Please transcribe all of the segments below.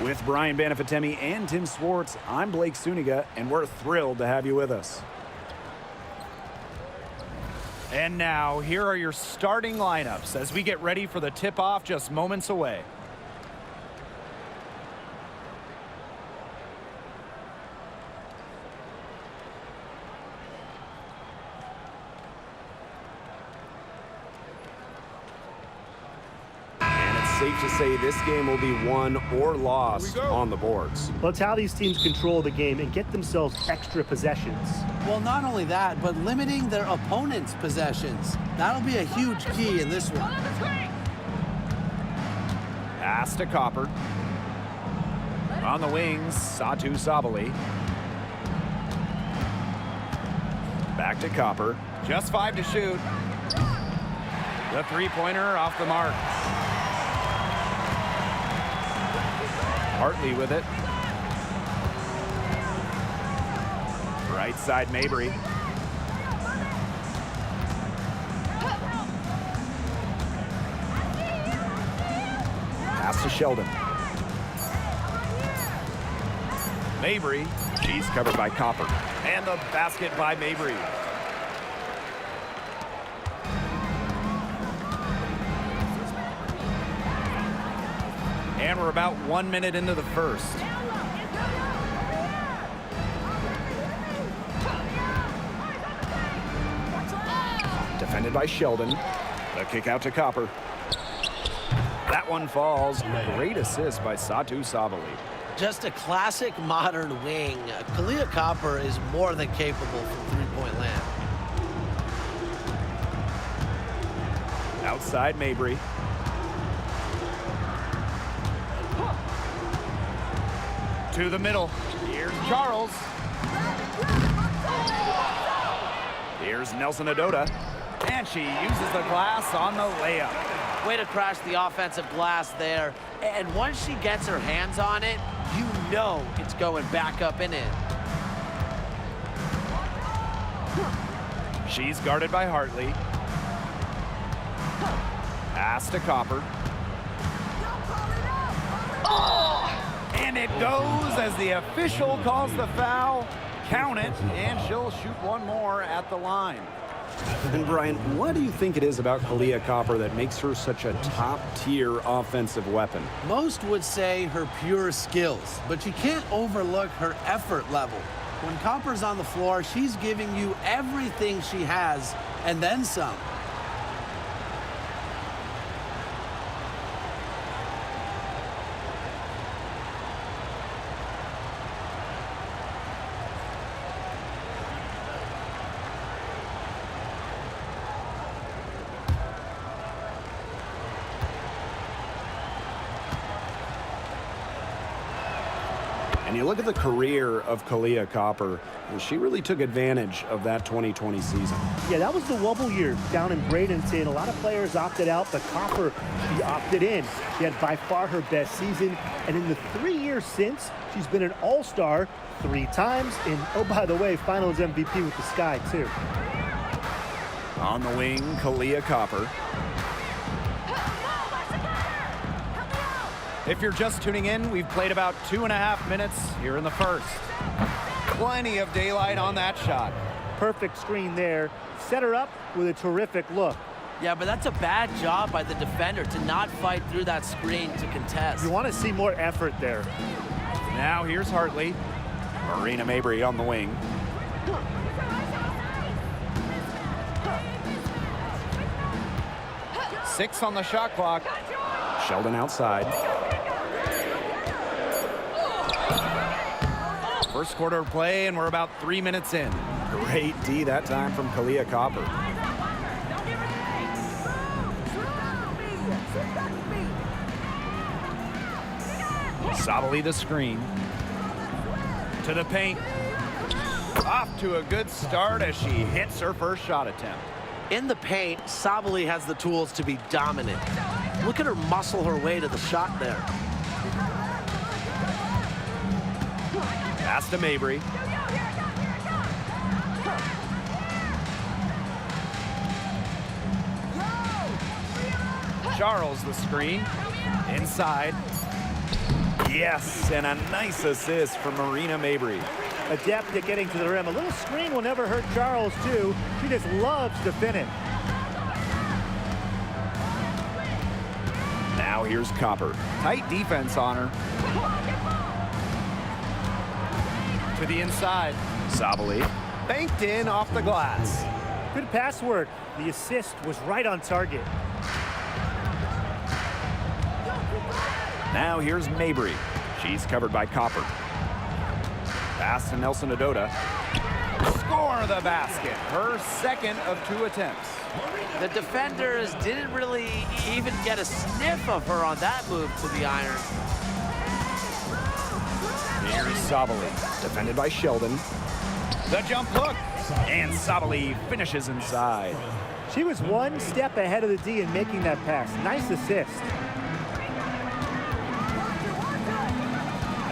With Brian Banafitemi and Tim Swartz, I'm Blake Suniga, and we're thrilled to have you with us. And now, here are your starting lineups as we get ready for the tip-off just moments away. Safe to say this game will be won or lost on the boards. Well, it's how these teams control the game and get themselves extra possessions. Well, not only that, but limiting their opponent's possessions. That'll be a huge key in this one. Pass to Copper. On the wings, Satu Sabali. Back to Copper. Just 5 to shoot. The three-pointer off the mark. Hartley with it. Right side, Mabry. Pass to Sheldon. Mabry. She's covered by Copper. And the basket by Mabry. And we're about 1 minute into the first. Defended by Sheldon. The kick out to Copper. That one falls. Great assist by Satu Sabali. Just a classic modern wing. Kalia Copper is more than capable from three-point land. Outside Mabry. To the middle. Here's Charles. Here's Nelson Adota. And she uses the glass on the layup. Way to crash the offensive glass there. And once she gets her hands on it, you know it's going back up and in. She's guarded by Hartley. Pass to Copper. Oh! And it goes as the official calls the foul. Count it, and she'll shoot one more at the line. And Brian, what do you think it is about Kalia Copper that makes her such a top-tier offensive weapon? Most would say her pure skills, but you can't overlook her effort level. When Copper's on the floor, she's giving you everything she has, and then some. And you look at the career of Kalia Copper, and she really took advantage of that 2020 season. Yeah, that was the wobble year down in Bradenton. A lot of players opted out, but Copper, she opted in. She had by far her best season. And in the 3 years since, she's been an all-star 3 times. And, oh, by the way, finals MVP with the Sky, too. On the wing, Kalia Copper. If you're just tuning in, we've played about 2.5 minutes here in the first. Plenty of daylight on that shot. Perfect screen there. Set her up with a terrific look. Yeah, but that's a bad job by the defender to not fight through that screen to contest. You want to see more effort there. Now here's Hartley. Marina Mabry on the wing. Six on the shot clock. Sheldon outside. First quarter of play, and we're about 3 minutes in. Great D that time from Kalia Copper. Sabali the screen. To the paint. Off to a good start as she hits her first shot attempt. In the paint, Sabali has the tools to be dominant. Look at her muscle her way to the shot there. Pass to Mabry. Charles the screen. Inside. Yes, and a nice assist from Marina Mabry. Adept at getting to the rim. A little screen will never hurt Charles, too. She just loves to finish. Now here's Copper. Tight defense on her. To the inside. Sabali. Banked in off the glass. Good pass work. The assist was right on target. Now here's Mabry. She's covered by Copper. Pass to Nelson Adota. Score the basket. Her second of 2 attempts. The defenders didn't really even get a sniff of her on that move to the iron. Here's Sabali. Defended by Sheldon. The jump hook. And Sabali finishes inside. She was one step ahead of the D in making that pass. Nice assist.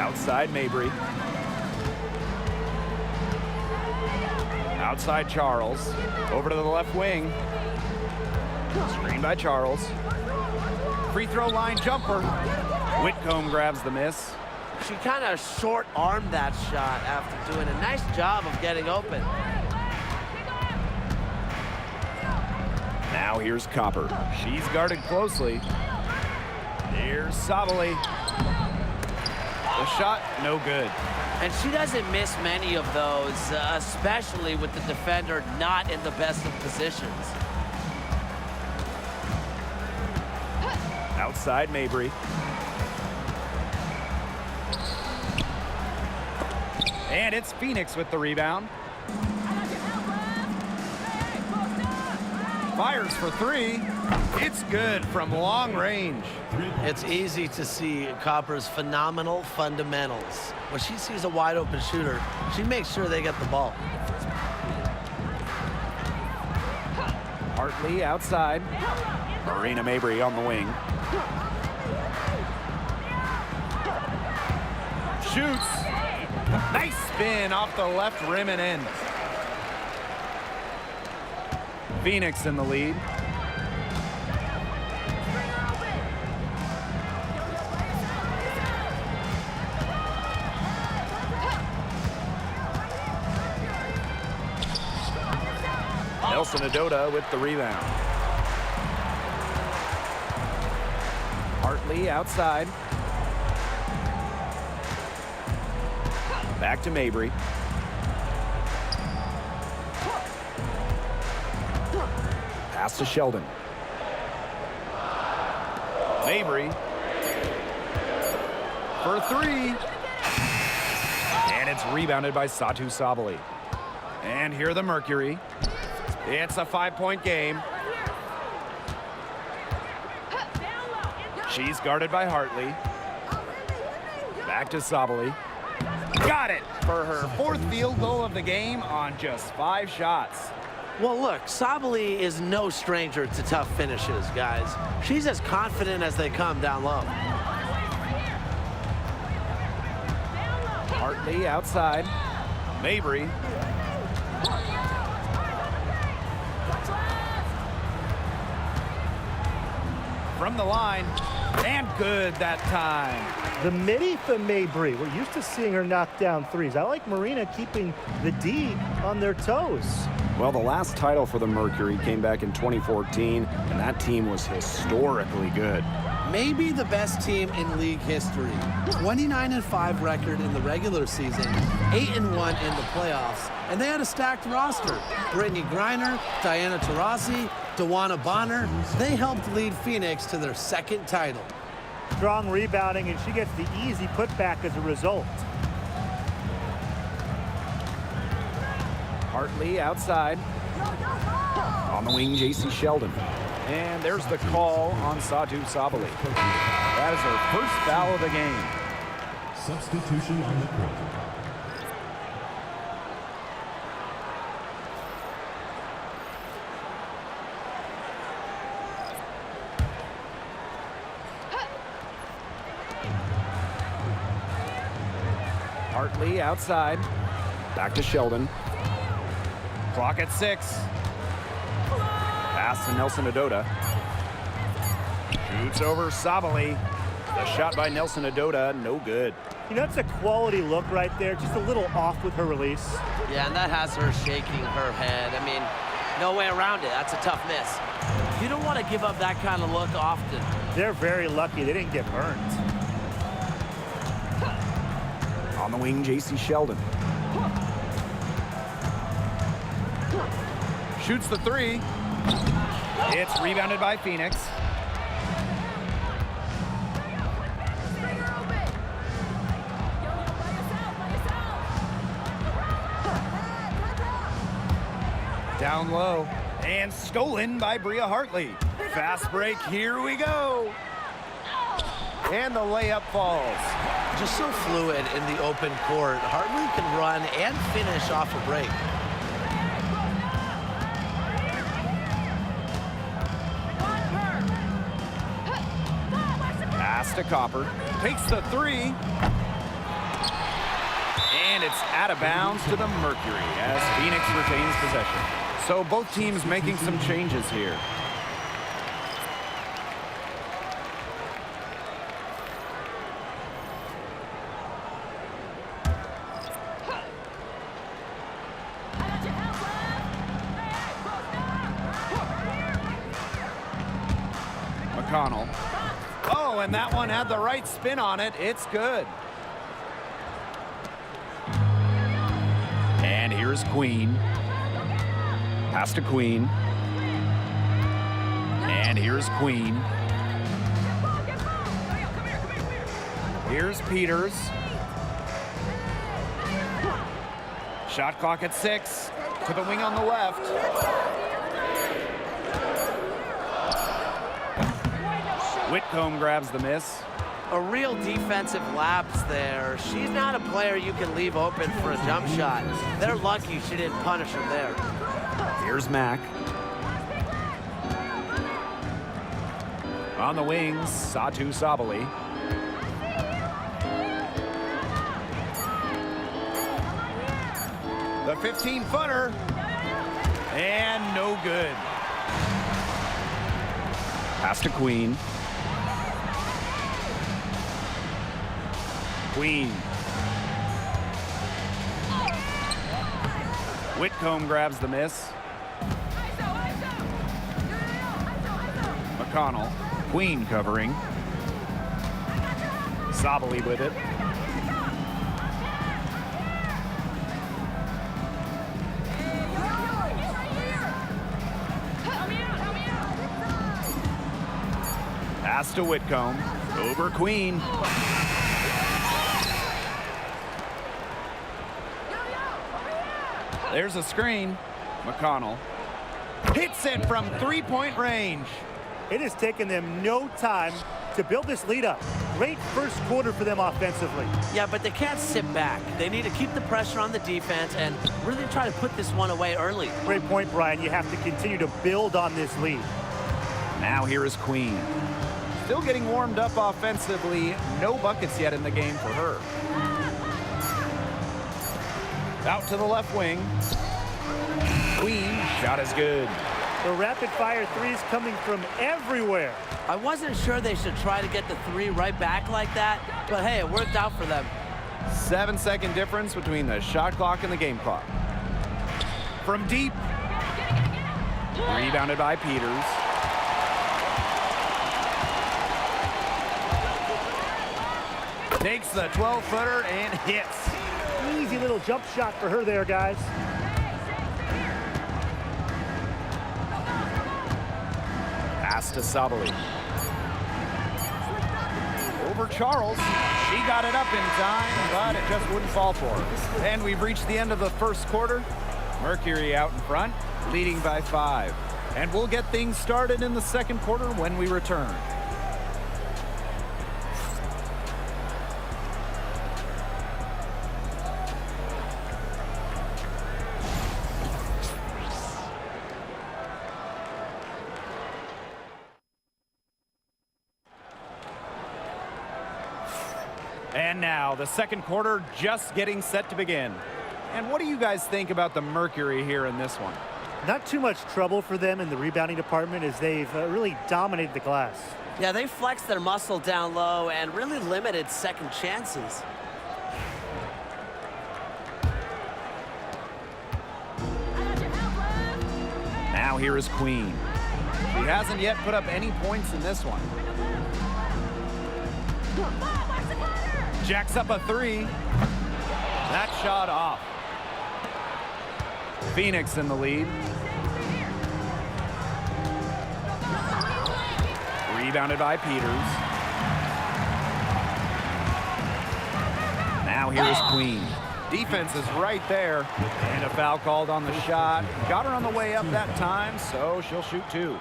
Outside Mabry. Outside Charles. Over to the left wing. Screen by Charles. Free throw line jumper. Whitcomb grabs the miss. She kind of short-armed that shot after doing a nice job of getting open. Now here's Copper. She's guarded closely. Here's Sabali. The shot, no good. And she doesn't miss many of those, especially with the defender not in the best of positions. Outside Mabry. And it's Phoenix with the rebound. Fires for 3. It's good from long range. It's easy to see Copper's phenomenal fundamentals. When she sees a wide open shooter, she makes sure they get the ball. Hartley outside. Marina Mabry on the wing. Shoots. Nice spin off the left rim and in. Phoenix in the lead. Nelson Adota with the rebound. Hartley outside. Back to Mabry. Pass to Sheldon. Mabry. For 3. And it's rebounded by Satu Sabali. And here the Mercury. It's a 5-point game. She's guarded by Hartley. Back to Sabali. Got it for her 4th field goal of the game on just 5 shots. Well, look, Sabali is no stranger to tough finishes, guys. She's as confident as they come down low. Hartley outside. Mabry. From the line. And good that time. The midi for Mabry. We're used to seeing her knock down threes. I like Marina keeping the D on their toes. Well, the last title for the Mercury came back in 2014, and that team was historically good. Maybe the best team in league history. 29-5 record in the regular season, 8-1 in the playoffs, and they had a stacked roster. Brittany Griner, Diana Taurasi, Dewana Bonner, they helped lead Phoenix to their 2nd title. Strong rebounding, and she gets the easy putback as a result. Hartley outside. On the wing, J.C. Sheldon. And there's the call on Satu Sabali. That is her first foul of the game. Substitution on the court. Hartley outside. Back to Sheldon. Clock at 6. Pass to Nelson Adota. Shoots over Sabali. The shot by Nelson Adota, no good. You know, it's a quality look right there, just a little off with her release. Yeah, and that has her shaking her head. I mean, no way around it. That's a tough miss. You don't want to give up that kind of look often. They're very lucky they didn't get burned. On the wing, J.C. Sheldon. Shoots the three. It's rebounded by Phoenix. Down low. And stolen by Bria Hartley. Fast break, here we go. And the layup falls. Just so fluid in the open court. Hartley can run and finish off a break. Pass to Copper. Takes the three. And it's out of bounds to the Mercury as Phoenix retains possession. So both teams making some changes here. McConnell. Oh, and that one had the right spin on it. It's good. And here's Queen. Pass to Queen. And here's Queen. Here's Peters. Shot clock at 6. To the wing on the left. Whitcomb grabs the miss. A real defensive lapse there. She's not a player you can leave open for a jump shot. They're lucky she didn't punish her there. Here's Mack. On the wings, Satu Sabali. The 15-footer. And no good. Pass to Queen. Queen. Whitcomb grabs the miss. McConnell. Queen covering. Sabali with it. Pass to Whitcomb. Over Queen. There's a screen. McConnell hits it from three-point range. It has taken them no time to build this lead up. Great first quarter for them offensively. Yeah, but they can't sit back. They need to keep the pressure on the defense and really try to put this one away early. Great point, Brian. You have to continue to build on this lead. Now here is Queen. Still getting warmed up offensively. No buckets yet in the game for her. Out to the left wing. Queen, shot is good. The rapid-fire threes coming from everywhere. I wasn't sure they should try to get the three right back like that, but hey, it worked out for them. 7-second difference between the shot clock and the game clock. From deep. Rebounded by Peters. Takes the 12-footer and hits. Easy little jump shot for her there, guys. Pass to Sabali. Over Charles. She got it up in time, but it just wouldn't fall for her. And we've reached the end of the first quarter. Mercury out in front, leading by 5. And we'll get things started in the second quarter when we return. And now the second quarter just getting set to begin. And what do you guys think about the Mercury here in this one? Not too much trouble for them in the rebounding department as they've really dominated the glass. Yeah, they flexed their muscle down low and really limited second chances. Now here is Queen. She hasn't yet put up any points in this one. Jacks up a three. That shot off. Phoenix in the lead. Rebounded by Peters. Now here's Queen. Defense is right there. And a foul called on the shot. Got her on the way up that time, so she'll shoot two.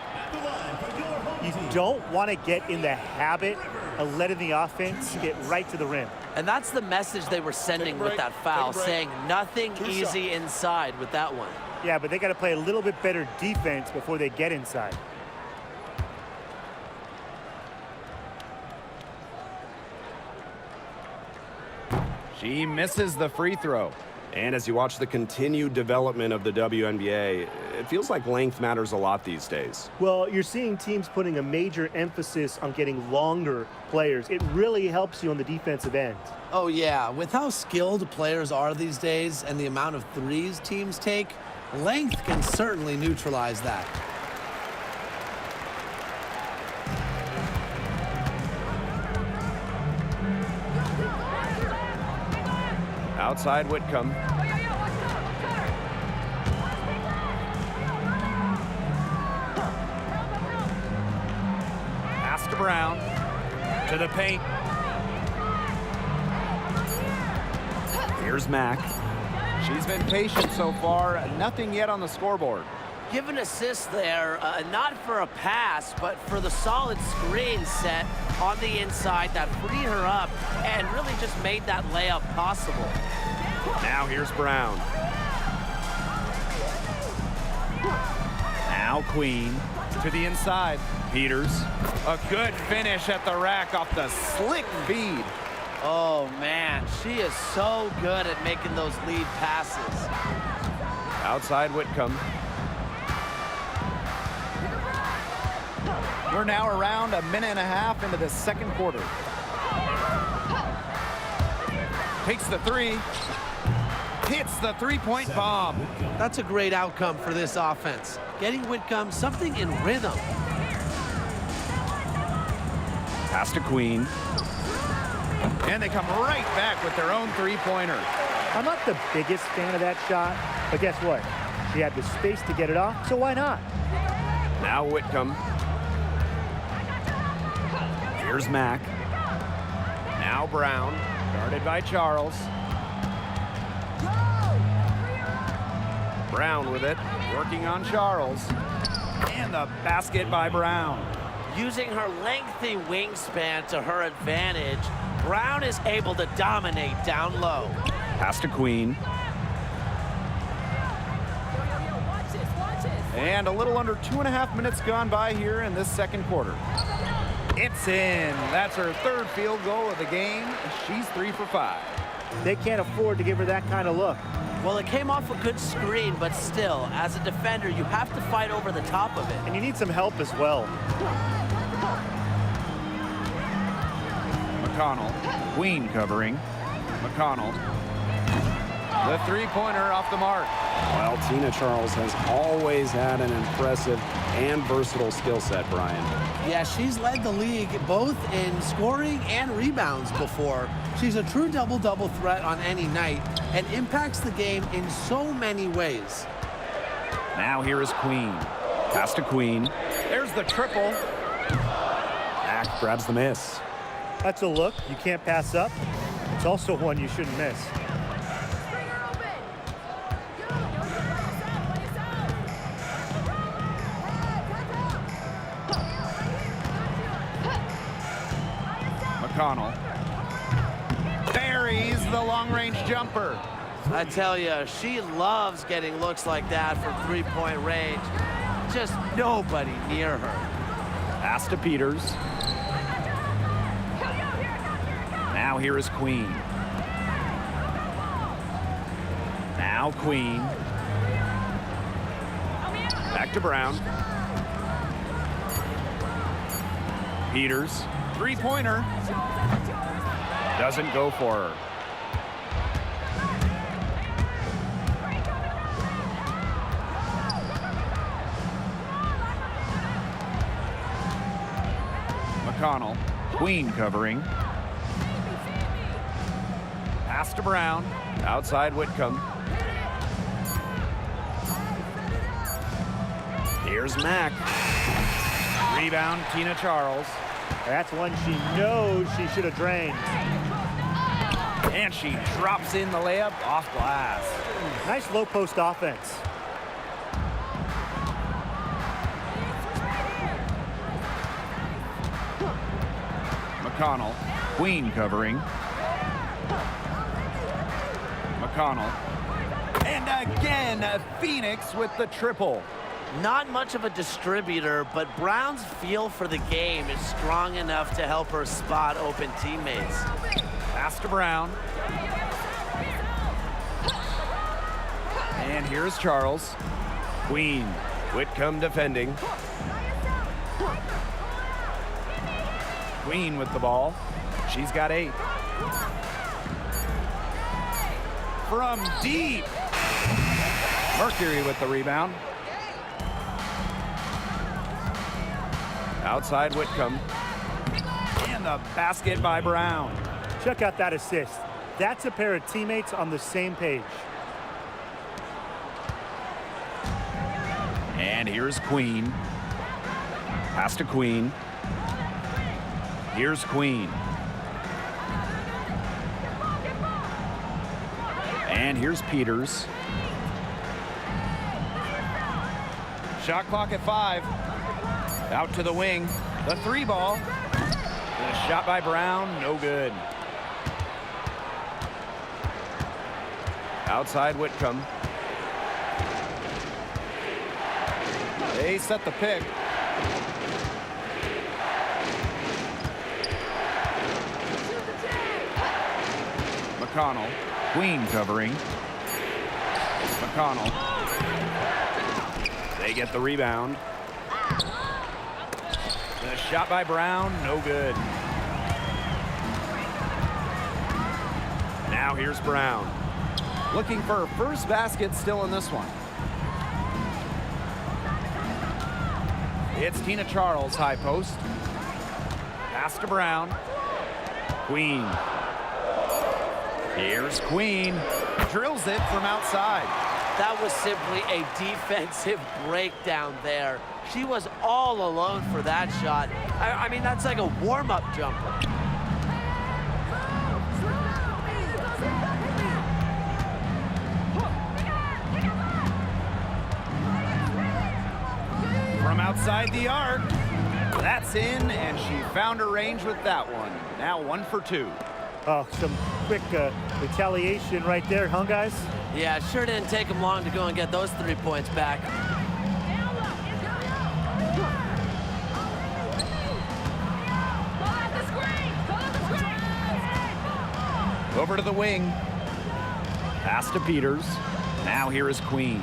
You don't want to get in the habit of letting the offense get right to the rim. And that's the message they were sending with that foul, saying nothing easy inside with that one. Yeah, but they got to play a little bit better defense before they get inside. She misses the free throw. And as you watch the continued development of the WNBA, it feels like length matters a lot these days. Well, you're seeing teams putting a major emphasis on getting longer players. It really helps you on the defensive end. Oh, yeah. With how skilled players are these days and the amount of threes teams take, length can certainly neutralize that. Outside Whitcomb. Pass to Brown. To the paint. Here's Mack. She's been patient so far. Nothing yet on the scoreboard. Give an assist there, not for a pass, but for the solid screen set on the inside that freed her up and really just made that layup possible. Now here's Brown. Now Queen to the inside. Peters. A good finish at the rack off the slick feed. Oh, man, she is so good at making those lead passes. Outside Whitcomb. We're now around a minute and a half into the second quarter. Takes the three. Hits the three-point bomb. That's a great outcome for this offense. Getting Whitcomb something in rhythm. Pass to Queen. And they come right back with their own three-pointer. I'm not the biggest fan of that shot, but guess what? She had the space to get it off, so why not? Now Whitcomb. Here's Mack. Now Brown, guarded by Charles. Brown with it, working on Charles. And the basket by Brown. Using her lengthy wingspan to her advantage, Brown is able to dominate down low. Pass to Queen. And a little under 2.5 minutes gone by here in this second quarter. It's in. That's her third field goal of the game. She's 3 for 5. They can't afford to give her that kind of look. Well, it came off a good screen, but still, as a defender, you have to fight over the top of it. And you need some help as well. McConnell. Queen covering. McConnell. The three-pointer off the mark. Well, Tina Charles has always had an impressive and versatile skill set, Brian. Yeah, she's led the league both in scoring and rebounds before. She's a true double-double threat on any night and impacts the game in so many ways. Now here is Queen. Pass to Queen. There's the triple. Mack grabs the miss. That's a look you can't pass up. It's also one you shouldn't miss. McConnell. Buries the long-range jumper. I tell you, she loves getting looks like that from three-point range. Just nobody near her. Pass to Peters. Now here is Queen. Now Queen. Back to Brown. Peters, three-pointer. Doesn't go for her. McConnell, Queen covering. Pass to Brown, outside Whitcomb. Here's Mack. Rebound, Tina Charles. That's one she knows she should have drained. And she drops in the layup off glass. Nice low post offense. McConnell, Queen covering. McConnell. And again, Phoenix with the triple. Not much of a distributor, but Brown's feel for the game is strong enough to help her spot open teammates. Pass to Brown. And here's Charles. Queen, Whitcomb defending. Queen with the ball. She's got 8. From deep. Mercury with the rebound. Outside Whitcomb. And the basket by Brown. Check out that assist. That's a pair of teammates on the same page. And here's Queen. Pass to Queen. Here's Queen. And here's Peters. Shot clock at 5. Out to the wing. The 3 ball. And a shot by Brown. No good. Outside Whitcomb. They set the pick. McConnell. Queen covering. McConnell. They get the rebound. The shot by Brown, no good. Now here's Brown. Looking for her first basket still in this one. It's Tina Charles, high post. Pass to Brown. Queen. Here's Queen. Drills it from outside. That was simply a defensive breakdown there. She was all alone for that shot. I mean, that's like a warm-up jumper. From outside the arc. That's in, and she found her range with that one. Now 1 for 2. Oh, some quick retaliation right there, huh, guys? Yeah, it sure didn't take them long to go and get those 3 points back. Over to the wing. Pass to Peters. Now here is Queen.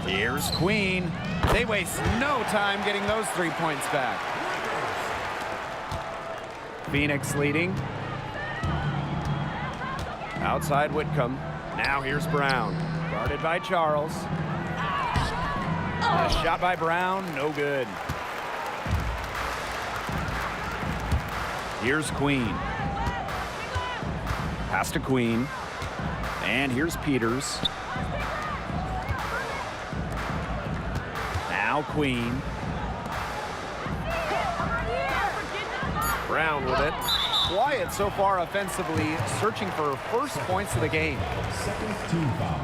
Here's Queen. They waste no time getting those 3 points back. Phoenix leading. Outside Whitcomb. Now here's Brown. Guarded by Charles. A shot by Brown, no good. Here's Queen. Pass to Queen. And here's Peters. Now Queen. Brown with it. Quiet so far offensively, searching for her first points of the game. Second team foul.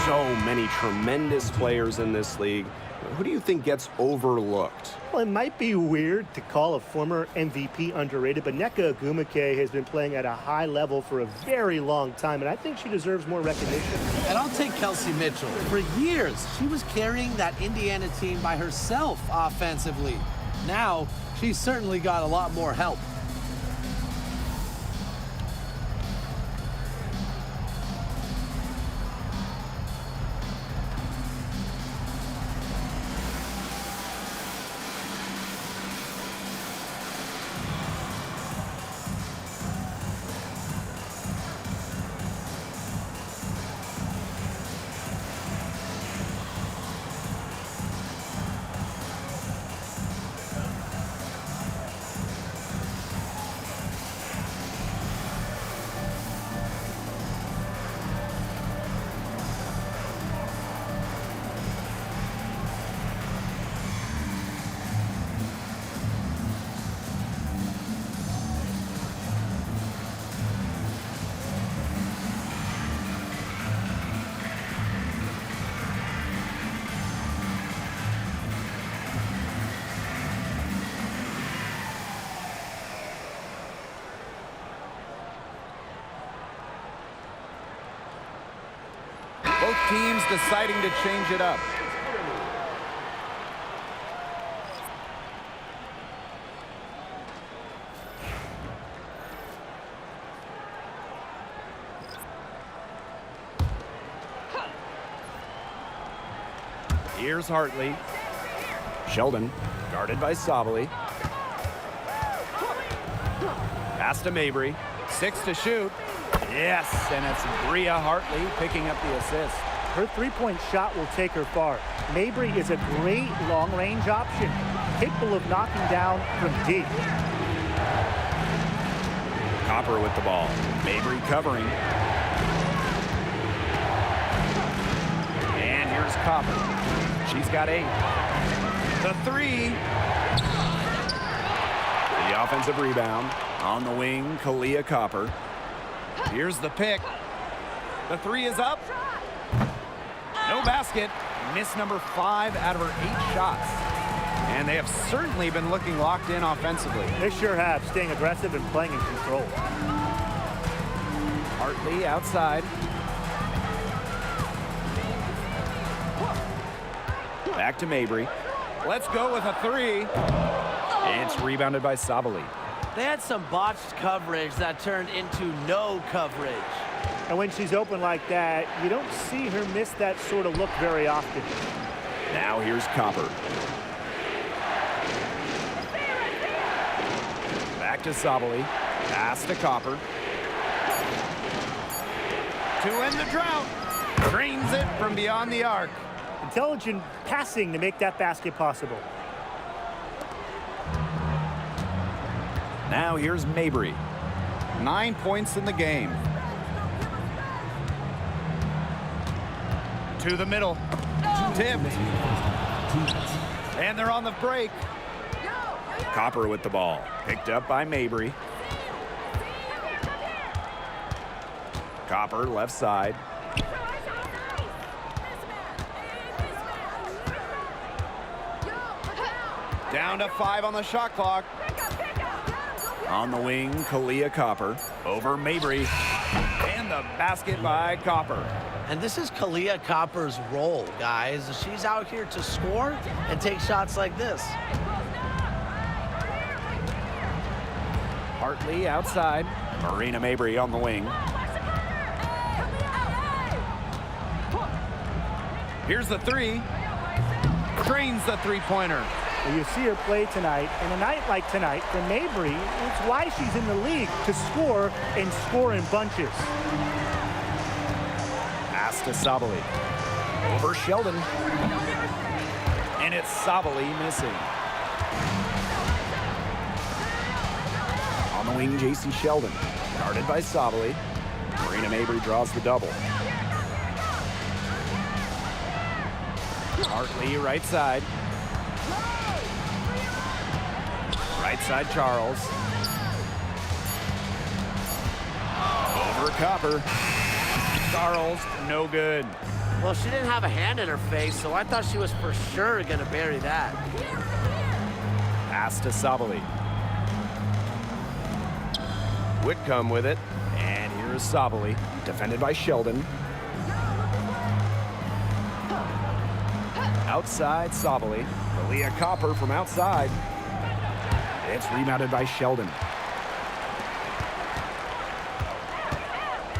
So many tremendous players in this league. Who do you think gets overlooked? Well, it might be weird to call a former MVP underrated, but Nneka Ogwumike has been playing at a high level for a very long time, and I think she deserves more recognition. And I'll take Kelsey Mitchell. For years, she was carrying that Indiana team by herself offensively. Now, she's certainly got a lot more help. Both teams deciding to change it up. Here's Hartley. Sheldon, guarded by Sabali. Pass to Mabry. 6 to shoot. Yes, and it's Bria Hartley picking up the assist. Her three-point shot will take her far. Mabry is a great long-range option, capable of knocking down from deep. Copper with the ball. Mabry covering. And here's Copper. She's got 8. The 3. The offensive rebound. On the wing, Kalia Copper. Here's the pick. The 3 is up. No basket. Miss number 5 out of her 8 shots. And they have certainly been looking locked in offensively. They sure have, staying aggressive and playing in control. Hartley outside. Back to Mabry. Let's go with a 3. It's rebounded by Sabali. They had some botched coverage that turned into no coverage. And when she's open like that, you don't see her miss that sort of look very often. Now here's Copper. Back to Sabali. Pass to Copper. To end the drought. Drains it from beyond the arc. Intelligent passing to make that basket possible. Now here's Mabry. 9 points in the game. To the middle. Tipped. And they're on the break. Copper with the ball. Picked up by Mabry. Copper left side. Down to 5 on the shot clock. On the wing, Kalia Copper. Over Mabry. And the basket by Copper. And this is Kalia Copper's role, guys. She's out here to score and take shots like this. Hartley outside. Marina Mabry on the wing. Here's the 3. Drains the three-pointer. Well, you see her play tonight, and a night like tonight for Mabry, it's why she's in the league, to score and score in bunches. Pass to Sabali. Over Sheldon. And it's Sabali missing. On the wing, J.C. Sheldon. Guarded by Sabali. Marina Mabry draws the double. Hartley right side. Right side Charles. Over Copper. Charles, no good. Well, she didn't have a hand in her face, so I thought she was for sure going to bury that. Pass to Sabali. Whitcomb with it. And here's Sabali. Defended by Sheldon. Outside Sabali. Kalia Copper from outside. It's rebounded by Sheldon.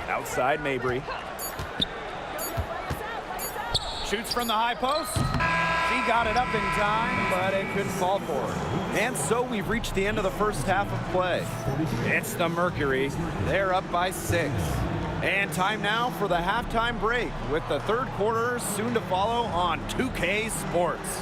Outside Mabry. Shoots from the high post. She got it up in time, but it couldn't fall for her. And so we've reached the end of the first half of play. It's the Mercury. They're up by 6. And time now for the halftime break, with the third quarter soon to follow on 2K Sports.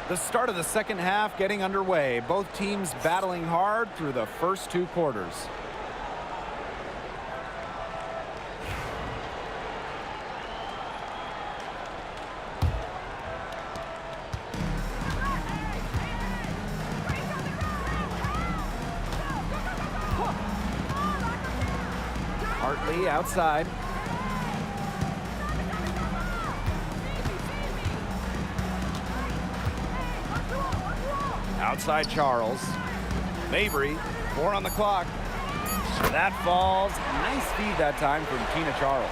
The start of the second half getting underway. Both teams battling hard through the first 2 quarters. Hartley outside. Outside Charles. Mabry, 4 on the clock. That falls. Nice feed that time from Tina Charles.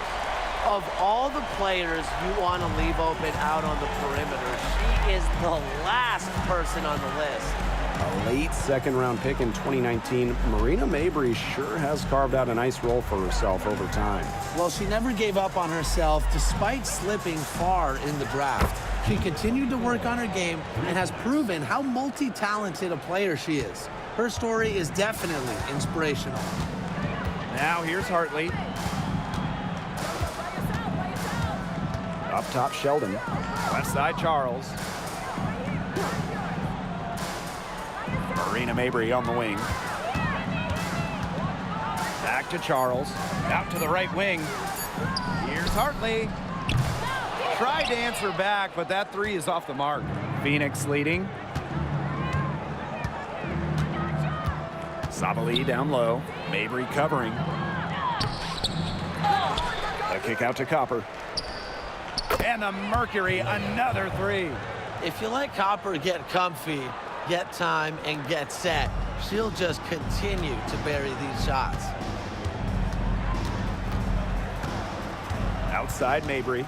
Of all the players you want to leave open out on the perimeter, she is the last person on the list. A late second-round pick in 2019, Marina Mabry sure has carved out a nice role for herself over time. Well, she never gave up on herself despite slipping far in the draft. She continued to work on her game and has proven how multi-talented a player she is. Her story is definitely inspirational. Now here's Hartley. Up top, Sheldon. Left side, Charles. Marina Mabry on the wing. Back to Charles. Out to the right wing. Here's Hartley. Tried to answer back, but that 3 is off the mark. Phoenix leading. Sabali down low. Mabry covering. A kick out to Copper. And the Mercury, another 3. If you let Copper get comfy, get time, and get set, she'll just continue to bury these shots. Outside Mabry.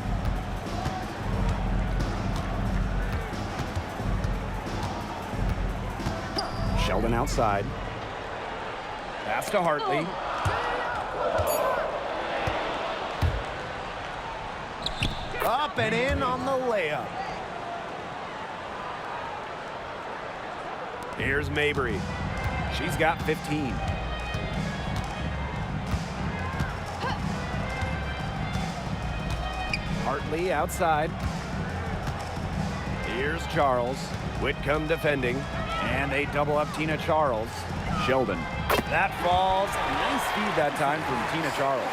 Sheldon outside. Pass to Hartley. Up and in on the layup. Here's Mabry. She's got 15. Hartley outside. Here's Charles. Whitcomb defending. And they double up Tina Charles. Sheldon. That falls. Nice feed that time from Tina Charles.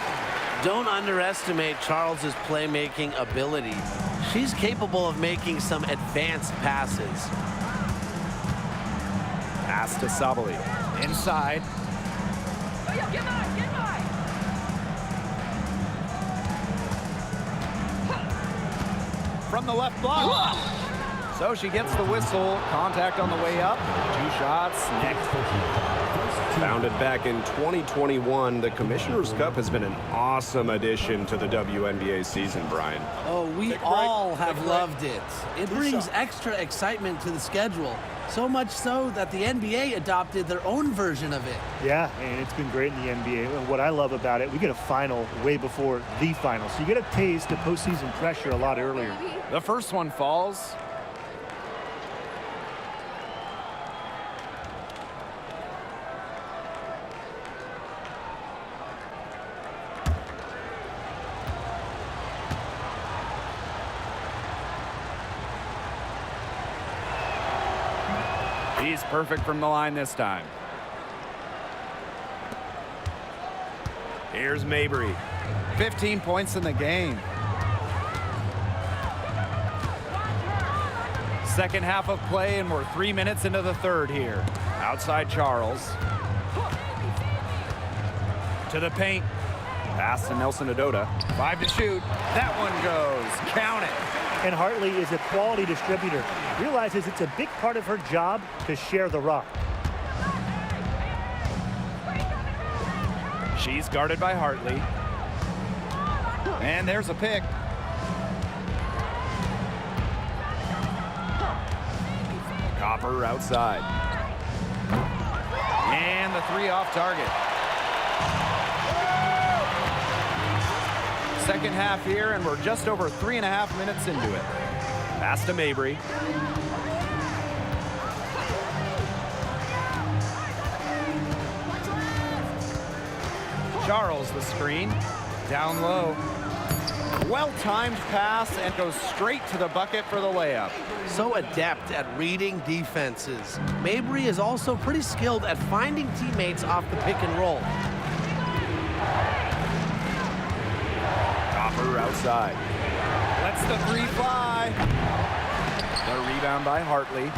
Don't underestimate Charles's playmaking ability. She's capable of making some advanced passes. Pass to Sabali. Inside. From the left block. So she gets the whistle. Contact on the way up. 2 shots. Next. Founded back in 2021, the Commissioner's Cup has been an awesome addition to the WNBA season, Brian. Oh, we all have loved it. It brings extra excitement to the schedule. So much so that the NBA adopted their own version of it. Yeah, and it's been great in the NBA. And what I love about it, we get a final way before the final. So you get a taste of postseason pressure a lot earlier. The first one falls. He's perfect from the line this time. Here's Mabry. 15 points in the game. Second half of play, and we're 3 minutes into the third here. Outside Charles. To the paint. Pass to Nelson Adota. 5 to shoot. That one goes. Count it. And Hartley is a quality distributor. Realizes it's a big part of her job to share the rock. She's guarded by Hartley. And there's a pick. Copper outside. And the 3 off target. Second half here, and we're just over 3.5 minutes into it. Pass to Mabry. Charles the screen. Down low. Well-timed pass and goes straight to the bucket for the layup. So adept at reading defenses. Mabry is also pretty skilled at finding teammates off the pick and roll. Copper outside. Lets the three fly. The rebound by Hartley.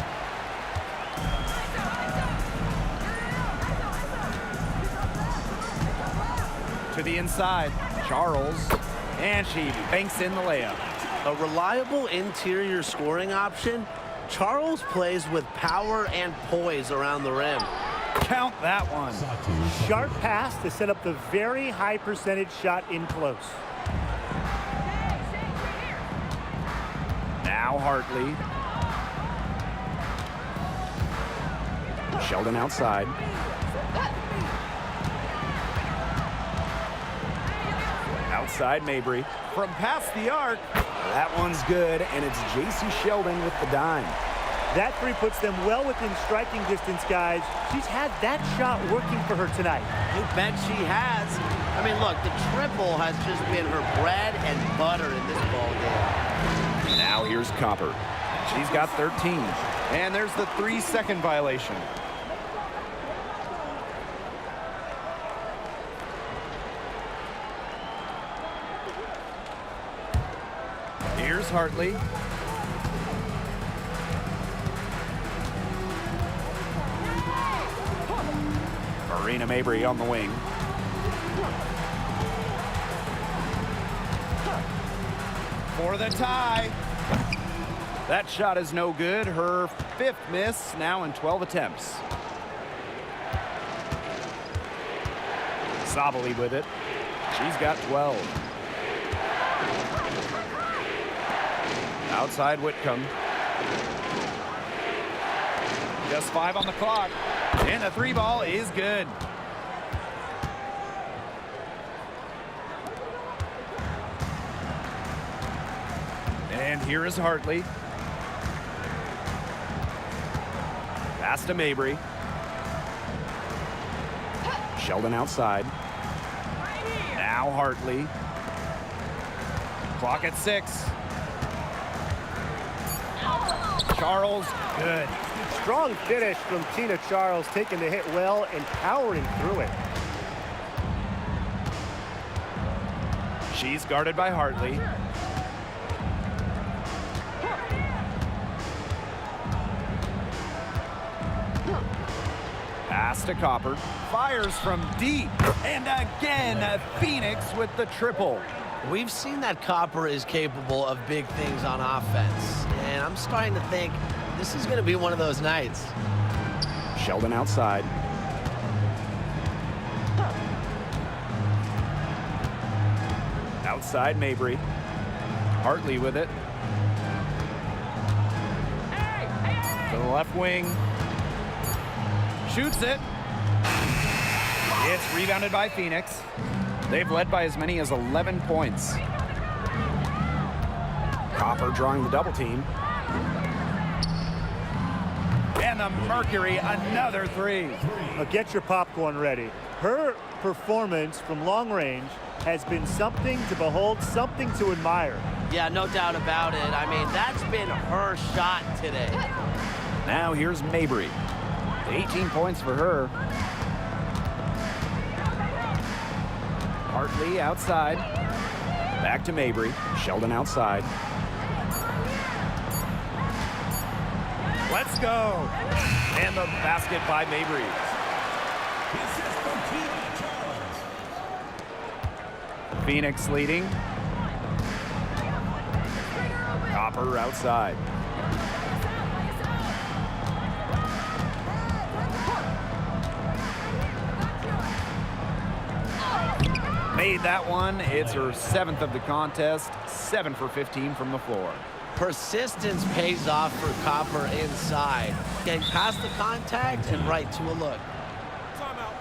To the inside, Charles, and she banks in the layup. A reliable interior scoring option, Charles plays with power and poise around the rim. Count that one. Sharp pass to set up the very high percentage shot in close. Now Hartley. Sheldon outside. Outside Mabry. From past the arc. That one's good, and it's J.C. Sheldon with the dime. That three puts them well within striking distance, guys. She's had that shot working for her tonight. You bet she has. I mean, look, the triple has just been her bread and butter in this ball game. Now here's Copper. She's got 13. And there's the 3-second violation. Here's Hartley. Marina Mabry on the wing. For the tie. That shot is no good. Her 5th miss, now in 12 attempts. Sabali with it. She's got 12. Outside Whitcomb. Just 5 on the clock. And the 3 ball is good. And here is Hartley. Pass to Mabry. Sheldon outside. Now Hartley. Clock at 6. Charles, good. Strong finish from Tina Charles, taking the hit well and powering through it. She's guarded by Hartley. Pass to Copper. Fires from deep. And again, Phoenix with the triple. We've seen that Copper is capable of big things on offense, and I'm starting to think this is going to be one of those nights. Sheldon outside. Outside Mabry. Hartley with it. To the left wing. Shoots it. It's rebounded by Phoenix. They've led by as many as 11 points. Copper drawing the double team. And the Mercury, another 3. Now get your popcorn ready. Her performance from long range has been something to behold, something to admire. Yeah, no doubt about it. I mean, that's been her shot today. Now here's Mabry. 18 points for her. Hartley outside. Back to Mabry. Sheldon outside. Let's go. And the basket by Mabry. Phoenix leading. Copper outside. Made that one. It's her 7th of the contest. 7 for 15 from the floor. Persistence pays off for Copper inside. Getting past the contact and right to a look. Timeout.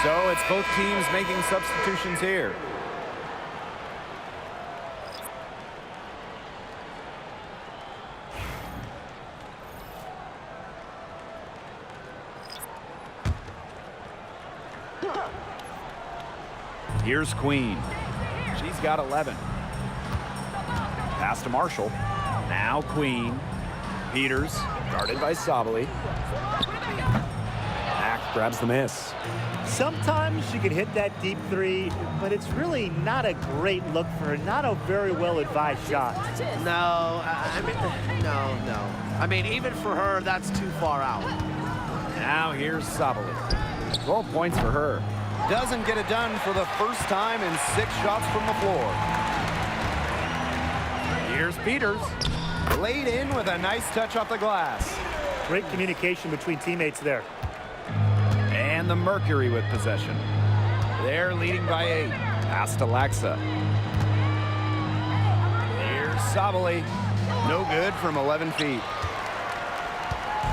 So it's both teams making substitutions here. Here's Queen. She's got 11. Pass to Marshall. Now Queen. Peters, guarded by Sabali. Mack grabs the miss. Sometimes she can hit that deep three, but it's really not a great look for her. Not a very well-advised shot. No, no. I mean, even for her, that's too far out. Now here's Sabali. 12 points for her. Doesn't get it done for the first time in 6 shots from the floor. Here's Peters. Laid in with a nice touch off the glass. Great communication between teammates there. And the Mercury with possession. They're leading by 8. Pass to Laxa. Here's Sabali. No good from 11 feet.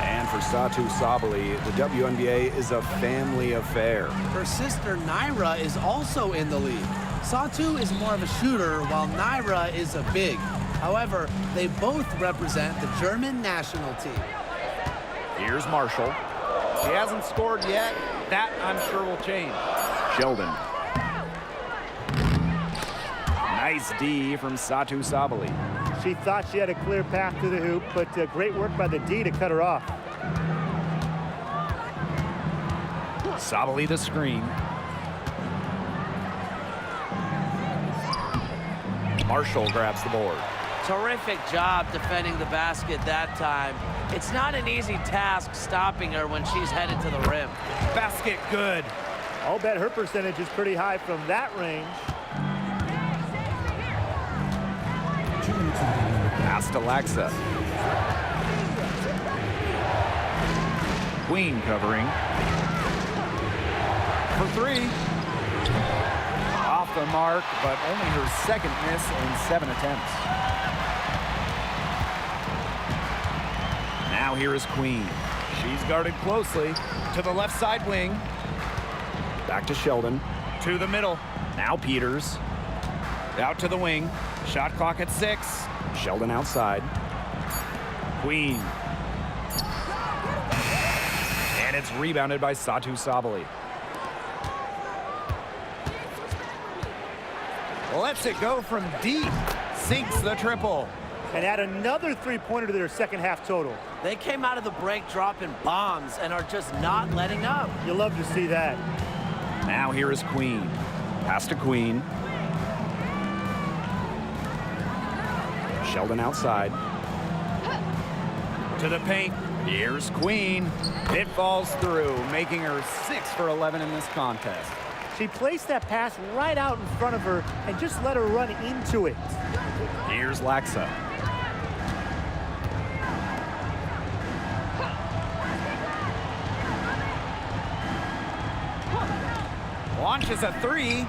And for Satu Sabali, the WNBA is a family affair. Her sister Naira is also in the league. Satu is more of a shooter, while Naira is a big. However, they both represent the German national team. Here's Marshall. She hasn't scored yet. That, I'm sure, will change. Sheldon. Nice D from Satu Sabali. She thought she had a clear path to the hoop, but great work by the D to cut her off. Sabali the screen. Marshall grabs the board. Terrific job defending the basket that time. It's not an easy task stopping her when she's headed to the rim. Basket good. I'll bet her percentage is pretty high from that range. Pass to Laxa. Queen covering. For 3. Off the mark, but only her second miss in 7 attempts. Now here is Queen. She's guarded closely. To the left side wing. Back to Sheldon. To the middle. Now Peters. Out to the wing. Shot clock at 6. Sheldon outside. Queen. And it's rebounded by Satu Sabali. Lets it go from deep. Sinks the triple. And add another three-pointer to their second half total. They came out of the break dropping bombs and are just not letting up. You'll love to see that. Now here is Queen. Pass to Queen. Sheldon outside. To the paint. Here's Queen. It falls through, making her 6 for 11 in this contest. She placed that pass right out in front of her and just let her run into it. Here's Laxa. Launches a 3.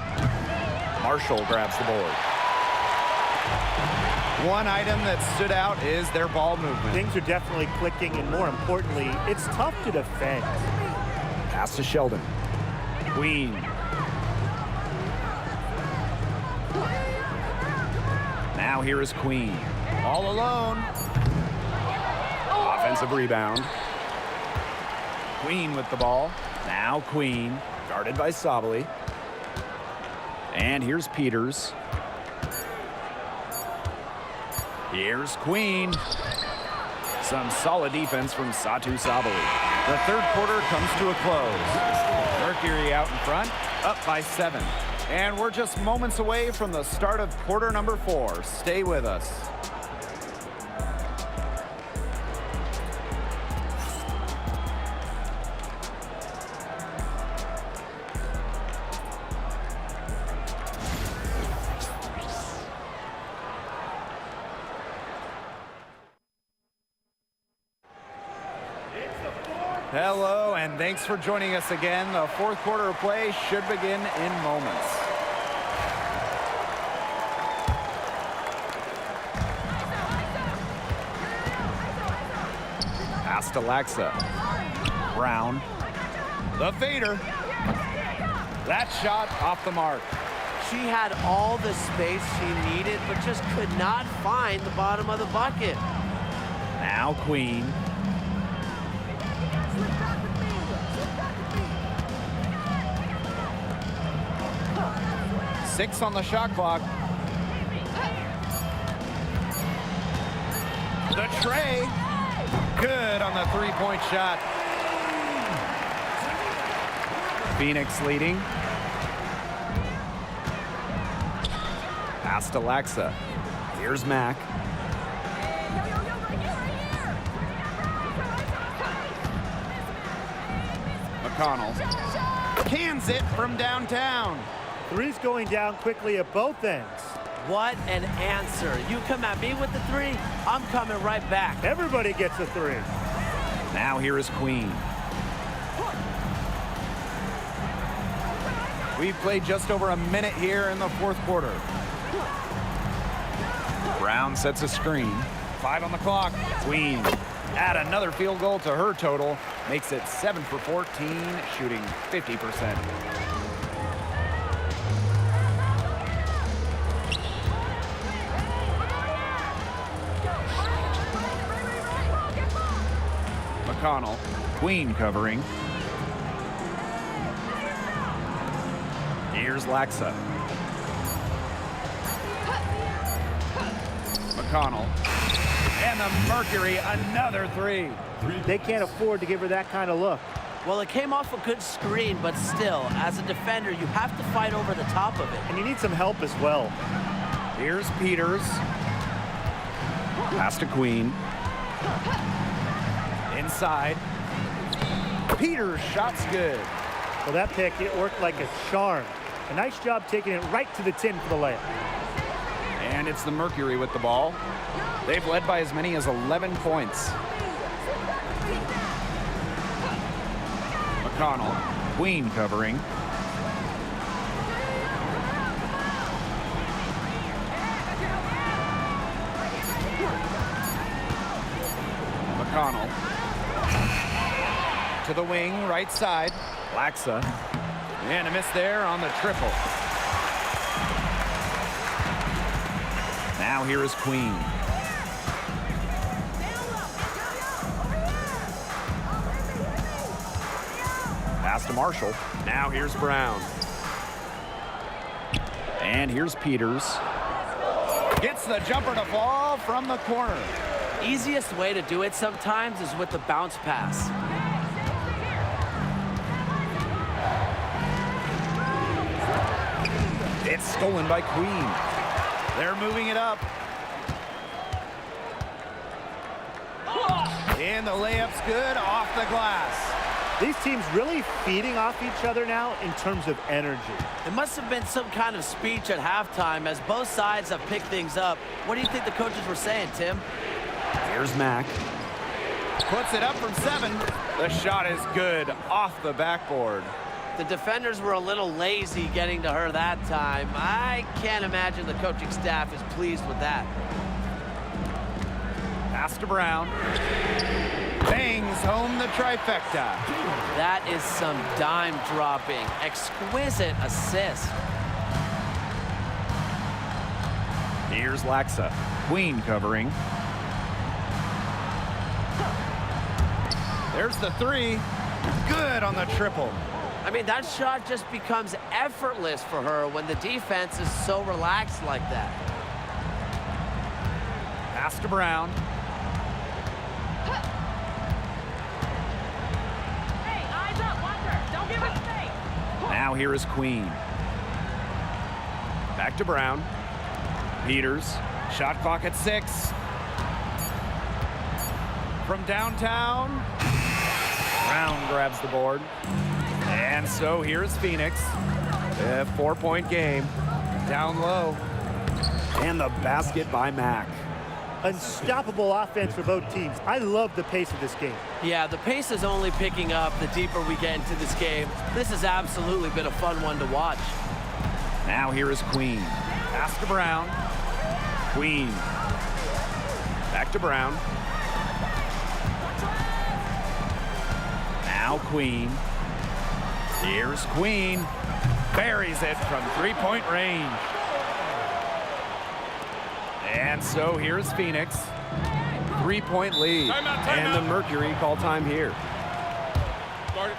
Marshall grabs the board. One item that stood out is their ball movement. Things are definitely clicking, and more importantly, it's tough to defend. Pass to Sheldon. Queen. Now here is Queen. All alone. Offensive rebound. Queen with the ball. Now Queen. Guarded by Sabali. And here's Peters. Here's Queen. Some solid defense from Satu Sabali. The third quarter comes to a close. Mercury out in front, up by 7. And we're just moments away from the start of quarter number 4. Stay with us. Hello, and thanks for joining us again. The fourth quarter of play should begin in moments. Pass to Laxa. Brown. The fader. That shot off the mark. She had all the space she needed, but just could not find the bottom of the bucket. Now Queen. Six on the shot clock. The tray. Good on the three-point shot. Phoenix leading. Pass to Lexa. Here's Mack. McConnell cans it from downtown. Three's going down quickly at both ends. What an answer. You come at me with the three, I'm coming right back. Everybody gets a three. Now here is Queen. We've played just over a minute here in the fourth quarter. Brown sets a screen. 5 on the clock. Queen add another field goal to her total. Makes it 7 for 14, shooting 50%. McConnell. Queen covering. Here's Lexa. McConnell. And the Mercury, another three. They can't afford to give her that kind of look. Well, it came off a good screen, but still, as a defender, you have to fight over the top of it. And you need some help as well. Here's Peters. Pass to Queen. Inside. Peters, shot's good. Well, that pick, it worked like a charm. A nice job taking it right to the tin for the layup. And it's the Mercury with the ball. They've led by as many as 11 points. McConnell. Queen covering. McConnell. To the wing, right side. Lexa. And a miss there on the triple. Now here is Queen. Pass to Marshall. Now here's Brown. And here's Peters. Gets the jumper to fall from the corner. Easiest way to do it sometimes is with the bounce pass. It's stolen by Queen. They're moving it up. And the layup's good off the glass. These teams really feeding off each other now in terms of energy. It must have been some kind of speech at halftime as both sides have picked things up. What do you think the coaches were saying, Tim? Here's Mack. Puts it up from 7. The shot is good off the backboard. The defenders were a little lazy getting to her that time. I can't imagine the coaching staff is pleased with that. Pass to Brown. Bangs home the trifecta. That is some dime dropping. Exquisite assist. Here's Lexa. Queen covering. There's the 3. Good on the triple. I mean, that shot just becomes effortless for her when the defense is so relaxed like that. Pass to Brown. Hey, eyes up, watch her. Don't give her space. Now here is Queen. Back to Brown. Peters. Shot clock at 6. From downtown. Brown grabs the board. And so here's Phoenix. A 4-point game. Down low. And the basket by Mack. Unstoppable offense for both teams. I love the pace of this game. Yeah, the pace is only picking up the deeper we get into this game. This has absolutely been a fun one to watch. Now here is Queen. Pass to Brown. Queen. Back to Brown. Now Queen. Here's Queen. Buries it from three-point range. And so here's Phoenix. Three-point lead. Timeout, And the Mercury call time here. Start it.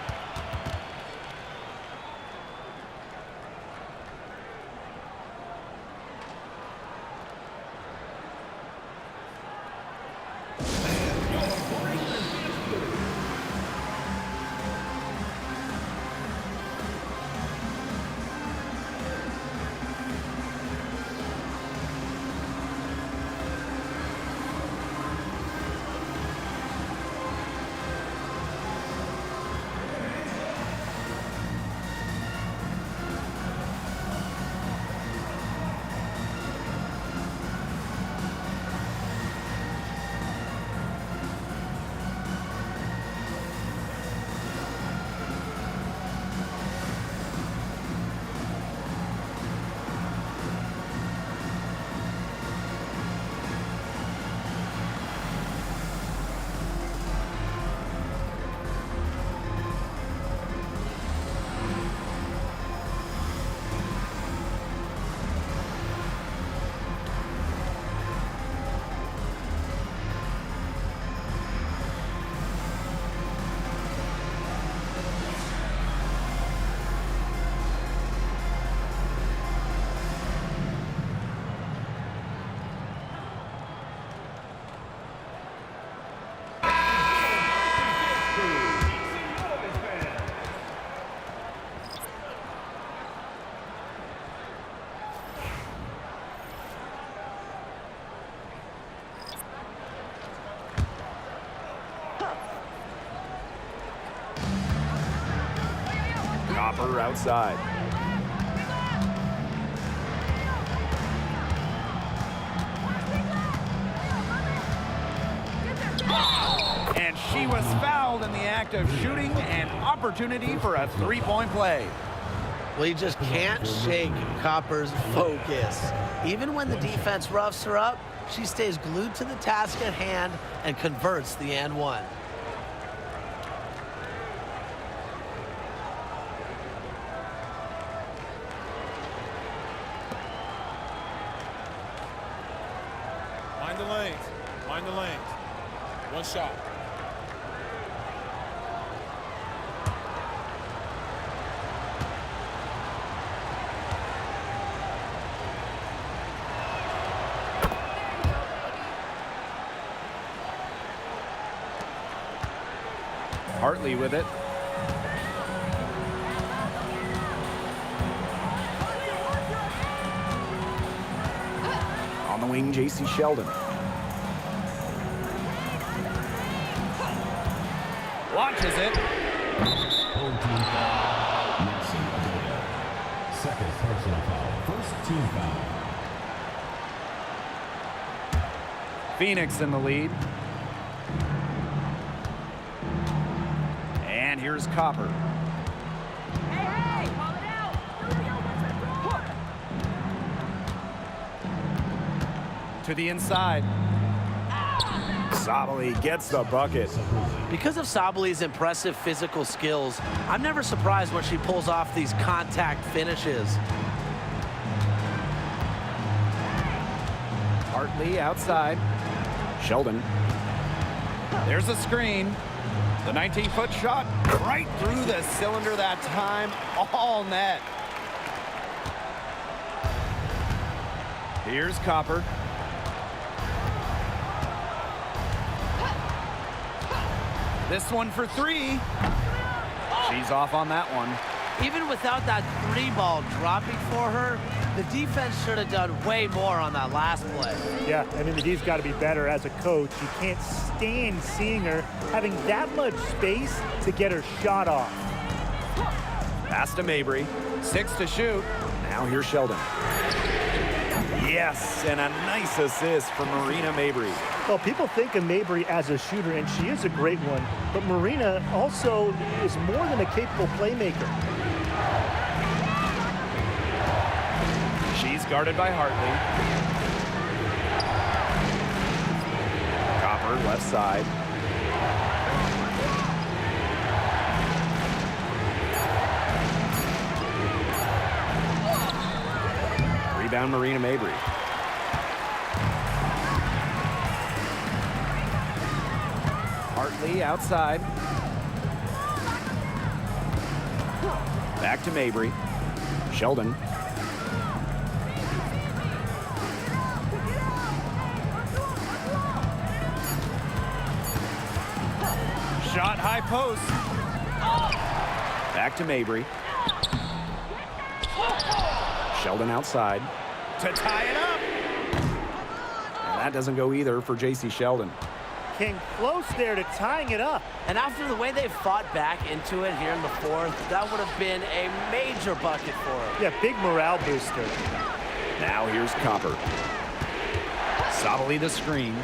Copper outside. And she was fouled in the act of shooting, an opportunity for a three-point play. Well, you just can't shake Copper's focus. Even when the defense roughs her up, she stays glued to the task at hand and converts the and one. Mind the lanes. Mind the lanes. One shot. Hartley with it. On the wing, J.C. Sheldon. Launches it. Home team foul. Nelson Odoya. Second personal foul. First team foul. Phoenix in the lead. And here's Copper. Hey, hey, call it out. To the inside. Sabali gets the bucket. Because of Sabali's impressive physical skills, I'm never surprised when she pulls off these contact finishes. Hartley outside. Sheldon. There's a screen. The 19-foot shot right through the cylinder that time. All net. Here's Copper. This one for three. She's off on that one. Even without that three ball dropping for her, the defense should have done way more on that last play. Yeah, I mean, the D's got to be better as a coach. You can't stand seeing her having that much space to get her shot off. Pass to Mabry. 6 to shoot. Now here's Sheldon. Yes, and a nice assist from Marina Mabry. Well, people think of Mabry as a shooter, and she is a great one, but Marina also is more than a capable playmaker. She's guarded by Hartley. Copper left side. down Marina Mabry. Hartley outside. Back to Mabry. Sheldon. Shot high post. Back to Mabry. Sheldon outside. To tie it up. And that doesn't go either for J.C. Sheldon. Came close there to tying it up. And after the way they fought back into it here in the fourth, that would have been a major bucket for him. Yeah, big morale booster. Now here's Copper. Sabali the screen.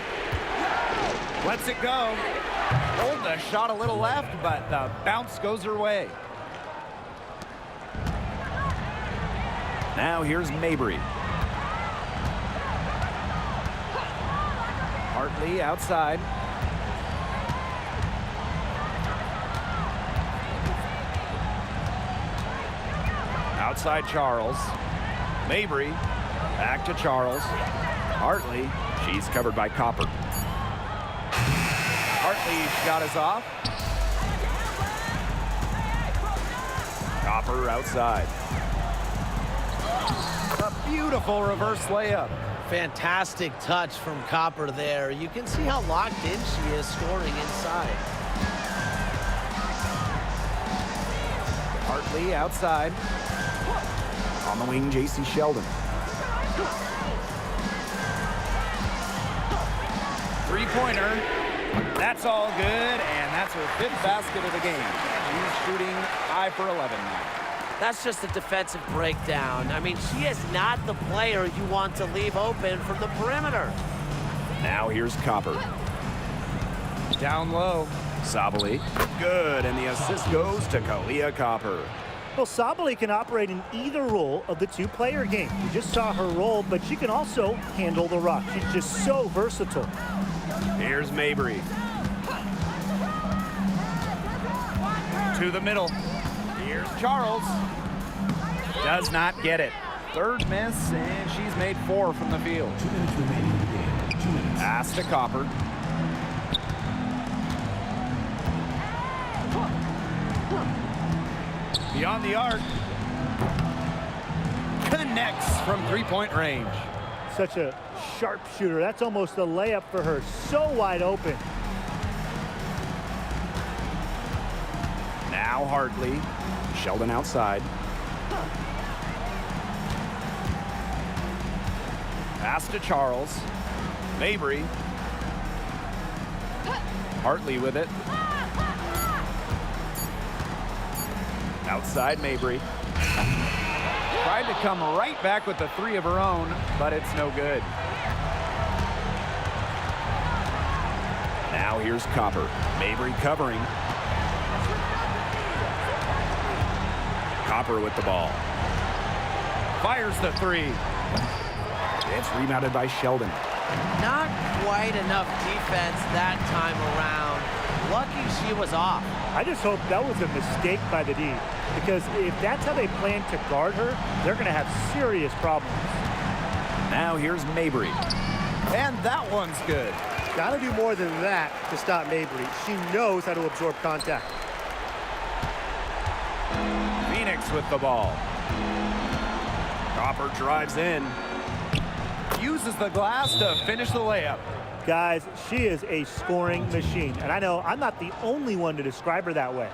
Lets it go. Hold the shot a little left, but the bounce goes her way. Now here's Mabry. Hartley outside. Outside Charles. Mabry. Back to Charles. Hartley. She's covered by Copper. Hartley's shot is off. Copper outside. A beautiful reverse layup. Fantastic touch from Copper there. You can see how locked in she is scoring inside. Hartley outside. On the wing, J.C. Sheldon. Three-pointer. That's all good, and that's her fifth basket of the game. She's shooting high for 11 now. That's just a defensive breakdown. I mean, she is not the player you want to leave open from the perimeter. Now here's Copper. Down low. Sabali. Good, and the assist goes to Kalia Copper. Well, Sabali can operate in either role of the two-player game. You just saw her role, but she can also handle the rock. She's just so versatile. Here's Mabry. To the middle. Here's Charles. Does not get it. Third miss, and she's made 4 from the field. 2 minutes remaining in the game. 2 minutes. Pass to Copper. Beyond the arc. Connects from three-point range. Such a sharp shooter. That's almost a layup for her. So wide open. Now Hartley. Sheldon outside. Pass to Charles. Mabry. Hartley with it. Outside Mabry. Tried to come right back with the 3 of her own, but it's no good. Now here's Copper. Mabry covering. Copper with the ball. Fires the 3. It's rebounded by Sheldon. Not quite enough defense that time around. Lucky she was off. I just hope that was a mistake by the D, because if that's how they plan to guard her, they're going to have serious problems. Now here's Mabry. And that one's good. Got to do more than that to stop Mabry. She knows how to absorb contact. Phoenix with the ball. Copper drives in. Uses the glass to finish the layup. Guys, she is a scoring machine. And I know I'm not the only one to describe her that way.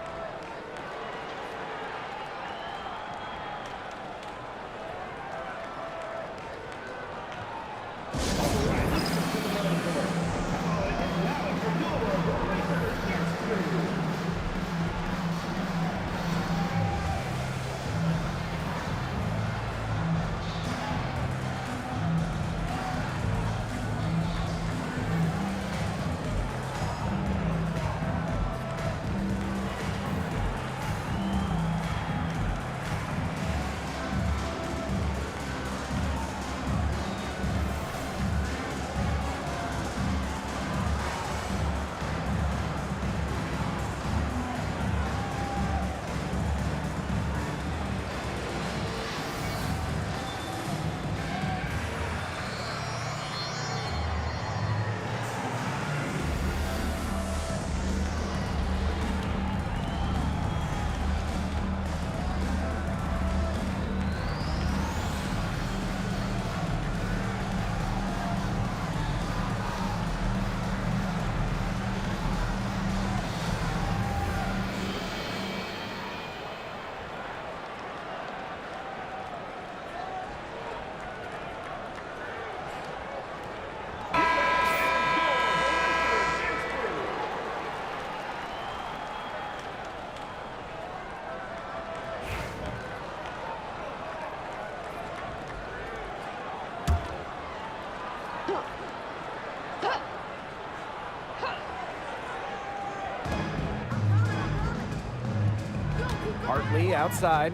Hartley outside.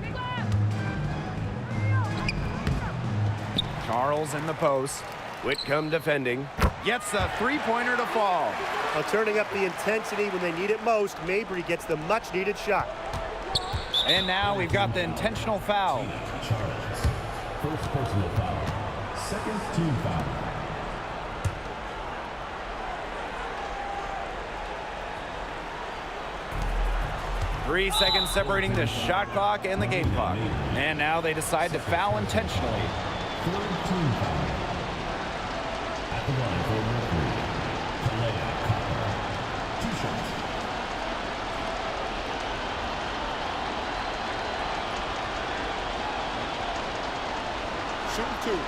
Charles in the post. Whitcomb defending. Gets a three-pointer to fall. Well, turning up the intensity when they need it most, Mabry gets the much-needed shot. And now we've got the intentional foul. Charles. First personal foul. Second team foul. Three seconds separating the shot clock and the game clock. And now they decide to foul intentionally. Third team foul. At the line for Mercury. Two shots. Shoot two.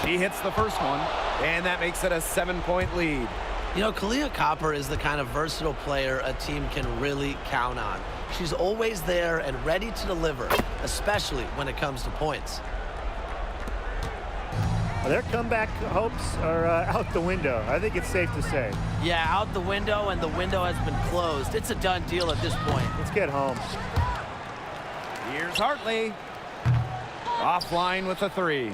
He hits the first one, and that makes it a 7-point lead. You know, Kalia Copper is the kind of versatile player a team can really count on. She's always there and ready to deliver, especially when it comes to points. Well, their comeback hopes are out the window. I think it's safe to say. Yeah, out the window, and the window has been closed. It's a done deal at this point. Let's get home. Here's Hartley. Offline with a three.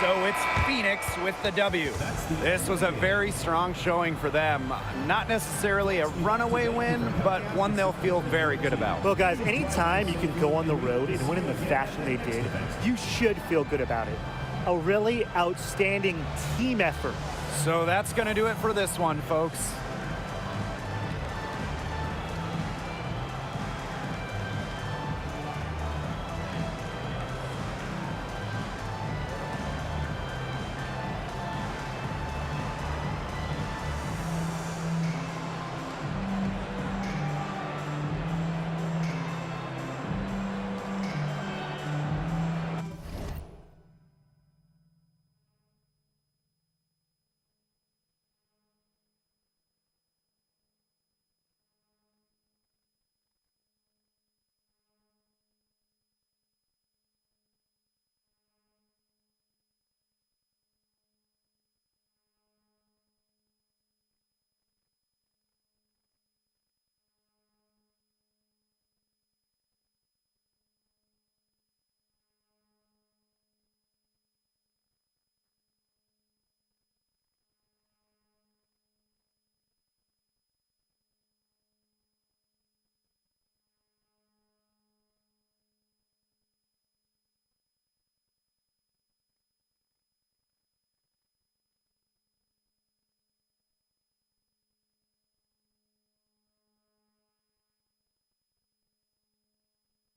So it's Phoenix with the W. This was a very strong showing for them. Not necessarily a runaway win, but one they'll feel very good about. Well, guys, anytime you can go on the road and win in the fashion they did, you should feel good about it. A really outstanding team effort. So that's going to do it for this one, folks.